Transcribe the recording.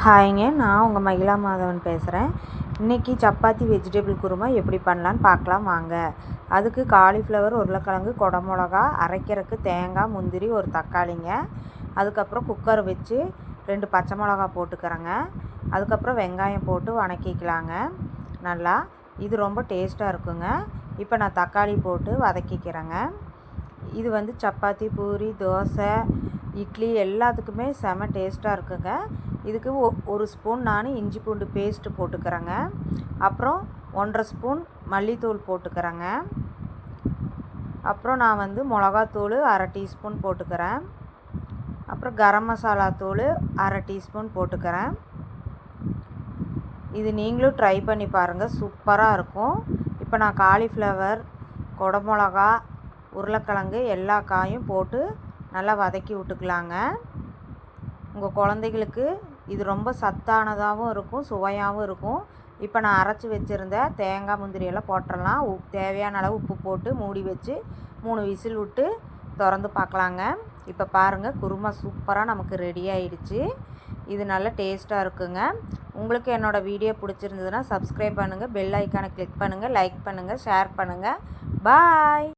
ஹாய்ங்க, நான் உங்கள் மகிழா மாதவன் பேசுகிறேன். இன்றைக்கி சப்பாத்தி வெஜிடபிள் குருமா எப்படி பண்ணலான்னு பார்க்கலாம் வாங்க. அதுக்கு காலிஃப்ளவர், உருளைக்கிழங்கு, குடமிளகா, அரைக்கிறதுக்கு தேங்காய், முந்திரி, ஒரு தக்காளிங்க. அதுக்கப்புறம் குக்கர் வச்சு 2 பச்சை மிளகா போட்டுக்கிறேங்க. அதுக்கப்புறம் வெங்காயம் போட்டு வதக்கிக்கலாங்க நல்லா. இது ரொம்ப டேஸ்ட்டாக இருக்குங்க. இப்போ நான் தக்காளி போட்டு வதக்கிக்கிறேங்க. இது சப்பாத்தி, பூரி, தோசை, இட்லி எல்லாத்துக்குமே செம டேஸ்ட்டாக இருக்குங்க. இதுக்கு 1 ஸ்பூன் நான் இஞ்சி பூண்டு பேஸ்ட்டு போட்டுக்கிறேங்க. அப்புறம் 1½ ஸ்பூன் மல்லித்தூள் போட்டுக்கிறேங்க. அப்புறம் நான் மிளகாத்தூள் 1/2 டீஸ்பூன் போட்டுக்கிறேன். அப்புறம் கரம் மசாலா தூள் 1/2 டீஸ்பூன் போட்டுக்கிறேன். இது நீங்களும் ட்ரை பண்ணி பாருங்கள், சூப்பராக இருக்கும். இப்போ நான் காலிஃப்ளவர், குடமிளகா, உருளைக்கிழங்கு எல்லா காயும் போட்டு நல்லா வதக்கி விட்டுக்கலாங்க. உங்கள் குழந்தைகளுக்கு இது ரொம்ப சத்தானதாகவும் இருக்கும், சுவையாகவும் இருக்கும். இப்போ நான் அரைச்சி வச்சுருந்த தேங்காய், முந்திரியெல்லாம் போட்டுடலாம். தேவையான அளவு உப்பு போட்டு மூடி வச்சு 3 விசில் விட்டு திறந்து பார்க்கலாங்க. இப்போ பாருங்கள், குருமா சூப்பராக நமக்கு ரெடி ஆகிடுச்சு. இது நல்ல டேஸ்ட்டாக இருக்குங்க. உங்களுக்கு என்னோடய வீடியோ பிடிச்சிருந்ததுன்னா சப்ஸ்கிரைப் பண்ணுங்கள், பெல் ஐக்கானை கிளிக் பண்ணுங்கள், லைக் பண்ணுங்கள், ஷேர் பண்ணுங்கள். பாய்.